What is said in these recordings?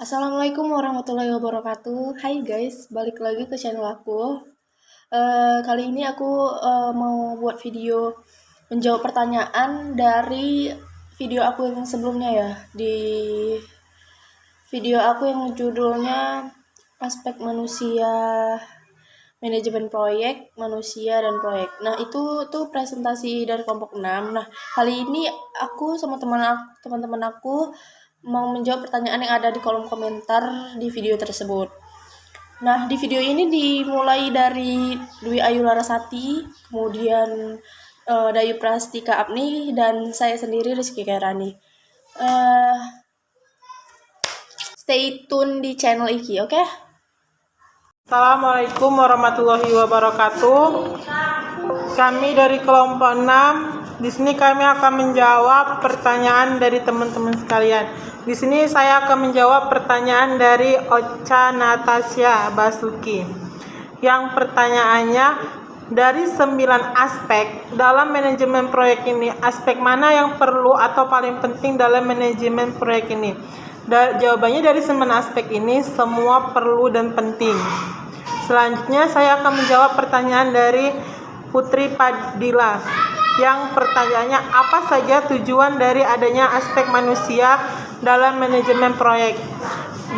Assalamualaikum warahmatullahi wabarakatuh. Hai guys, balik lagi ke channel aku. Kali ini aku mau buat video menjawab pertanyaan dari video aku yang sebelumnya ya. Di video aku yang judulnya Aspek Manusia, Manajemen Proyek, Manusia dan Proyek. Nah, itu tuh presentasi dari kelompok 6. Nah, kali ini aku sama teman-teman aku mau menjawab pertanyaan yang ada di kolom komentar di video tersebut. Nah, di video ini dimulai dari Dwi Ayu Larasati, kemudian Dayu Prastika Apni, dan saya sendiri Rizky Kairani. Stay tune di channel iki, oke? Assalamualaikum warahmatullahi wabarakatuh. Kami dari kelompok 6. Di sini kami akan menjawab pertanyaan dari teman-teman sekalian. Di sini saya akan menjawab pertanyaan dari Ocha Natasha Basuki. Yang pertanyaannya, dari 9 aspek dalam manajemen proyek ini, aspek mana yang perlu atau paling penting dalam manajemen proyek ini? Jawabannya, dari 9 aspek ini semua perlu dan penting. Selanjutnya saya akan menjawab pertanyaan dari Putri Padilla. Yang pertanyaannya, apa saja tujuan dari adanya aspek manusia dalam manajemen proyek?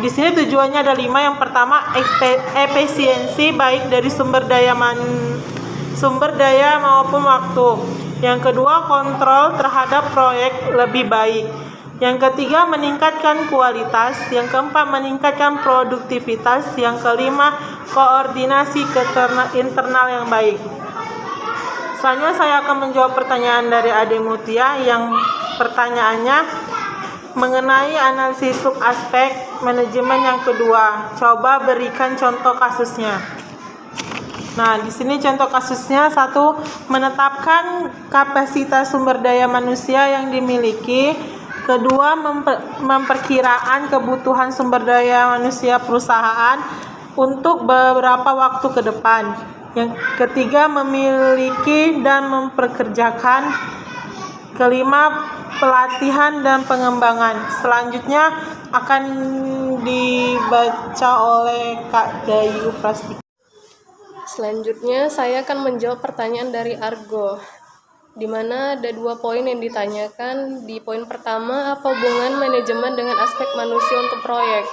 Di sini tujuannya ada 5. Yang pertama, efisiensi baik dari sumber daya maupun waktu. Yang kedua, kontrol terhadap proyek lebih baik. Yang ketiga, meningkatkan kualitas. Yang keempat, meningkatkan produktivitas. Yang kelima, koordinasi internal yang baik. Selanjutnya saya akan menjawab pertanyaan dari Ade Mutia. Yang pertanyaannya mengenai analisis subaspek manajemen yang kedua. Coba berikan contoh kasusnya. Nah, di sini contoh kasusnya: 1. Menetapkan kapasitas sumber daya manusia yang dimiliki. Kedua, memperkiraan kebutuhan sumber daya manusia perusahaan untuk beberapa waktu ke depan. Yang ketiga, memiliki dan memperkerjakan. Kelima, pelatihan dan pengembangan. Selanjutnya akan dibaca oleh Kak Dayu Prastika. Selanjutnya saya akan menjawab pertanyaan dari Argo, di mana ada 2 poin yang ditanyakan. Di poin pertama, apa hubungan manajemen dengan aspek manusia untuk proyek?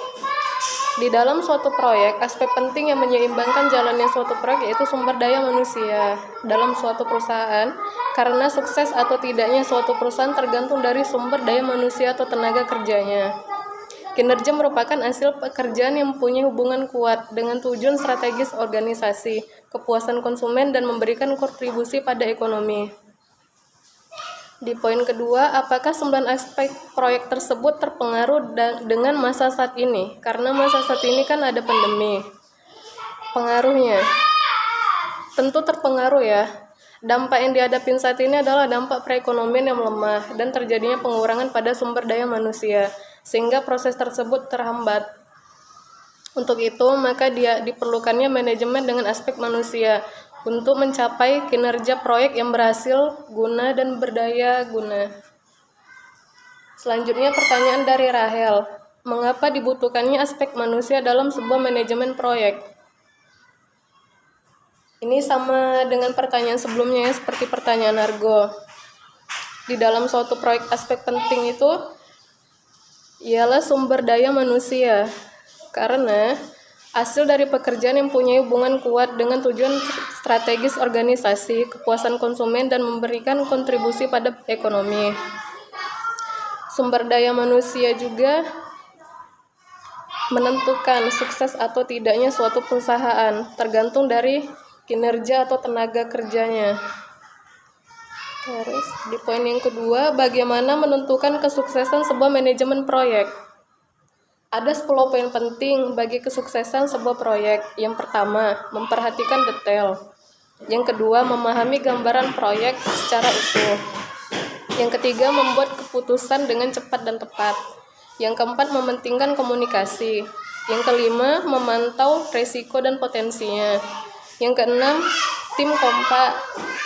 Di dalam suatu proyek, aspek penting yang menyeimbangkan jalannya suatu proyek yaitu sumber daya manusia dalam suatu perusahaan, karena sukses atau tidaknya suatu perusahaan tergantung dari sumber daya manusia atau tenaga kerjanya. Kinerja merupakan hasil pekerjaan yang mempunyai hubungan kuat dengan tujuan strategis organisasi, kepuasan konsumen, dan memberikan kontribusi pada ekonomi. Di poin kedua, apakah 9 aspek proyek tersebut terpengaruh dengan masa saat ini? Karena masa saat ini kan ada pandemi. Pengaruhnya tentu terpengaruh ya. Dampak yang dihadapi saat ini adalah dampak perekonomian yang melemah dan terjadinya pengurangan pada sumber daya manusia, sehingga proses tersebut terhambat. Untuk itu, maka diperlukannya manajemen dengan aspek manusia untuk mencapai kinerja proyek yang berhasil guna dan berdaya guna. Selanjutnya pertanyaan dari Rahel. Mengapa dibutuhkannya aspek manusia dalam sebuah manajemen proyek? Ini sama dengan pertanyaan sebelumnya ya, seperti pertanyaan Argo. Di dalam suatu proyek, aspek penting itu ialah sumber daya manusia, karena hasil dari pekerjaan yang punya hubungan kuat dengan tujuan strategis organisasi, kepuasan konsumen, dan memberikan kontribusi pada ekonomi. Sumber daya manusia juga menentukan sukses atau tidaknya suatu perusahaan, tergantung dari kinerja atau tenaga kerjanya. Terus di poin yang kedua, bagaimana menentukan kesuksesan sebuah manajemen proyek? Ada 10 poin penting bagi kesuksesan sebuah proyek. Yang pertama, memperhatikan detail. Yang kedua, memahami gambaran proyek secara utuh. Yang ketiga, membuat keputusan dengan cepat dan tepat. Yang keempat, mementingkan komunikasi. Yang kelima, memantau risiko dan potensinya. Yang keenam, tim kompak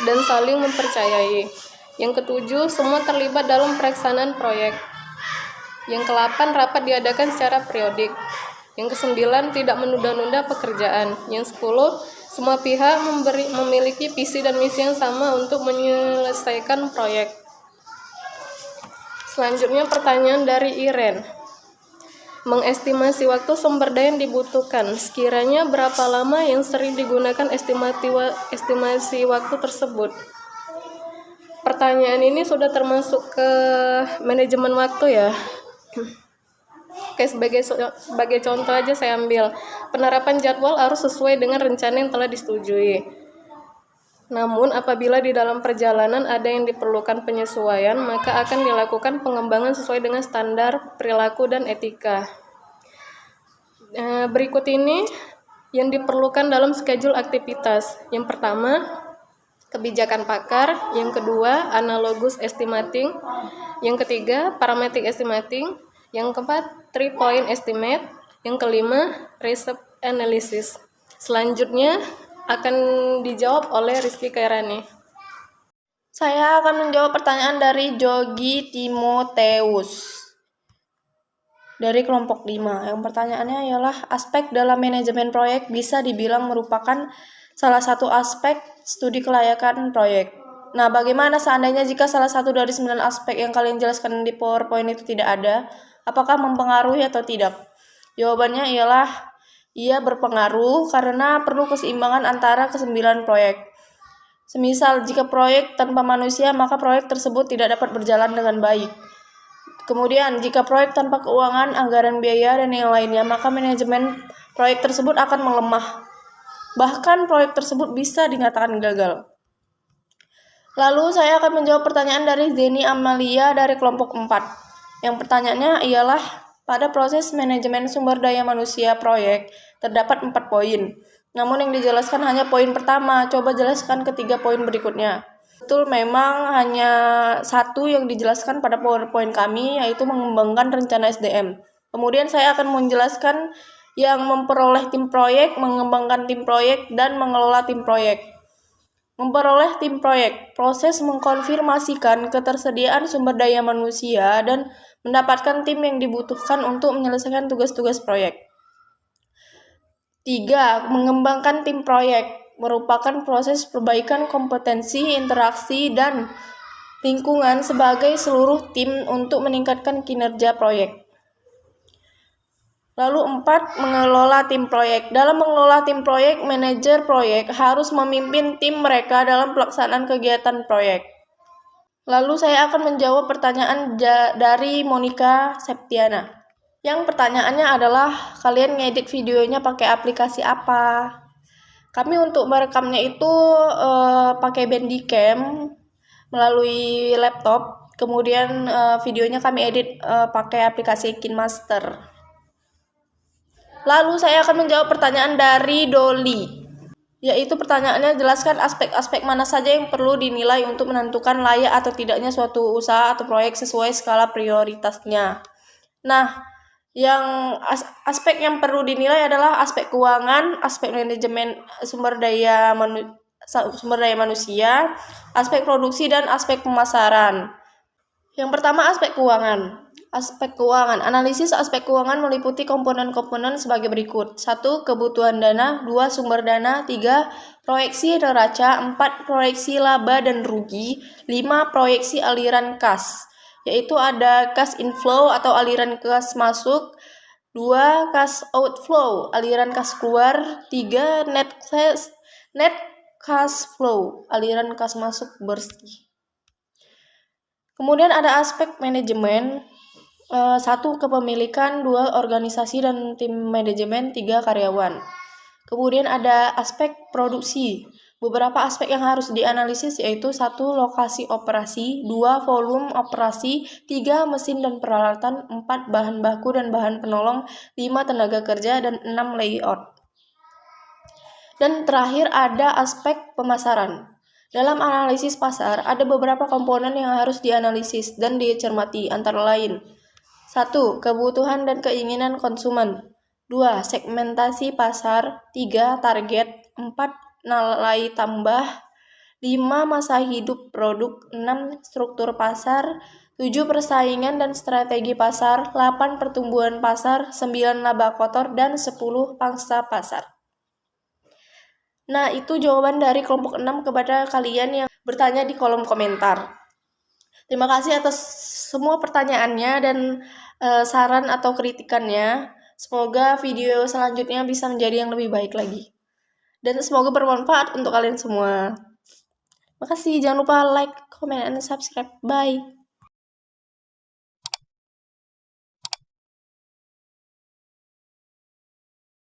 dan saling mempercayai. Yang ketujuh, semua terlibat dalam pelaksanaan proyek. Yang ke-8, rapat diadakan secara periodik. Yang ke-9, tidak menunda-nunda pekerjaan. Yang 10, semua pihak memiliki visi dan misi yang sama untuk menyelesaikan proyek. Selanjutnya pertanyaan dari Iren. Mengestimasi waktu sumber daya yang dibutuhkan. Sekiranya berapa lama yang sering digunakan estimasi waktu tersebut? Pertanyaan ini sudah termasuk ke manajemen waktu ya. Oke, sebagai contoh aja saya ambil. Penerapan jadwal harus sesuai dengan rencana yang telah disetujui. Namun apabila di dalam perjalanan ada yang diperlukan penyesuaian, maka akan dilakukan pengembangan sesuai dengan standar perilaku dan etika. Berikut ini yang diperlukan dalam schedule aktivitas. Yang pertama, kebijakan pakar. Yang kedua, analogous estimating. Yang ketiga, parametric estimating. Yang keempat, 3-point estimate. Yang kelima, reserve analysis. Selanjutnya akan dijawab oleh Rizky Kairani. Saya akan menjawab pertanyaan dari Jogi Timoteus dari kelompok 5. Yang pertanyaannya ialah aspek dalam manajemen proyek bisa dibilang merupakan salah satu aspek studi kelayakan proyek. Nah, bagaimana seandainya jika salah satu dari 9 aspek yang kalian jelaskan di PowerPoint itu tidak ada? Apakah mempengaruhi atau tidak? Jawabannya ialah ia berpengaruh karena perlu keseimbangan antara ke-9 proyek. Semisal jika proyek tanpa manusia, maka proyek tersebut tidak dapat berjalan dengan baik. Kemudian, jika proyek tanpa keuangan, anggaran biaya, dan yang lainnya, maka manajemen proyek tersebut akan melemah. Bahkan proyek tersebut bisa dinyatakan gagal. Lalu saya akan menjawab pertanyaan dari Zeni Amalia dari kelompok 4. Yang pertanyaannya ialah, pada proses manajemen sumber daya manusia proyek, terdapat 4 poin. Namun yang dijelaskan hanya poin pertama. Coba jelaskan ketiga poin berikutnya. Betul, memang hanya satu yang dijelaskan pada PowerPoint kami, yaitu mengembangkan rencana SDM. Kemudian saya akan menjelaskan yang memperoleh tim proyek, mengembangkan tim proyek, dan mengelola tim proyek. Memperoleh tim proyek, proses mengkonfirmasikan ketersediaan sumber daya manusia dan mendapatkan tim yang dibutuhkan untuk menyelesaikan tugas-tugas proyek. 3. Mengembangkan tim proyek merupakan proses perbaikan kompetensi, interaksi, dan lingkungan sebagai seluruh tim untuk meningkatkan kinerja proyek. Lalu 4. Mengelola tim proyek. Dalam mengelola tim proyek, manajer proyek harus memimpin tim mereka dalam pelaksanaan kegiatan proyek. Lalu saya akan menjawab pertanyaan dari Monica Septiana. Yang pertanyaannya adalah, kalian ngedit videonya pakai aplikasi apa? Kami untuk merekamnya itu pakai Bandicam melalui laptop. Kemudian videonya kami edit pakai aplikasi KineMaster. Lalu saya akan menjawab pertanyaan dari Dolly. Yaitu pertanyaannya, jelaskan aspek-aspek mana saja yang perlu dinilai untuk menentukan layak atau tidaknya suatu usaha atau proyek sesuai skala prioritasnya. Nah, yang aspek yang perlu dinilai adalah aspek keuangan, aspek manajemen sumber daya manusia, aspek produksi, dan aspek pemasaran. Yang pertama, aspek keuangan. Aspek keuangan. Analisis aspek keuangan meliputi komponen-komponen sebagai berikut. 1. Kebutuhan dana. 2. Sumber dana. 3. Proyeksi neraca. 4. Proyeksi laba dan rugi. 5. Proyeksi aliran kas, yaitu ada cash inflow atau aliran kas masuk, 2. Cash outflow, aliran kas keluar, 3. Net cash flow, aliran kas masuk bersih. Kemudian ada aspek manajemen, 1. Kepemilikan, 2. Organisasi dan tim manajemen, 3. Karyawan. Kemudian ada aspek produksi. Beberapa aspek yang harus dianalisis yaitu 1. Lokasi operasi, 2. Volume operasi, 3. Mesin dan peralatan, 4. Bahan baku dan bahan penolong, 5. Tenaga kerja, dan 6. Layout. Dan terakhir ada aspek pemasaran. Dalam analisis pasar, ada beberapa komponen yang harus dianalisis dan dicermati, antara lain 1. Kebutuhan dan keinginan konsumen, 2. Segmentasi pasar, 3. Target, 4. Nilai tambah, 5. Masa hidup produk, 6. Struktur pasar, 7. Persaingan dan strategi pasar, 8. Pertumbuhan pasar, 9. Laba kotor, dan 10. Pangsa pasar. Nah, itu jawaban dari kelompok 6 kepada kalian yang bertanya di kolom komentar. Terima kasih atas semua pertanyaannya dan saran atau kritikannya. Semoga video selanjutnya bisa menjadi yang lebih baik lagi. Dan semoga bermanfaat untuk kalian semua. Makasih, jangan lupa like, comment, and subscribe. Bye.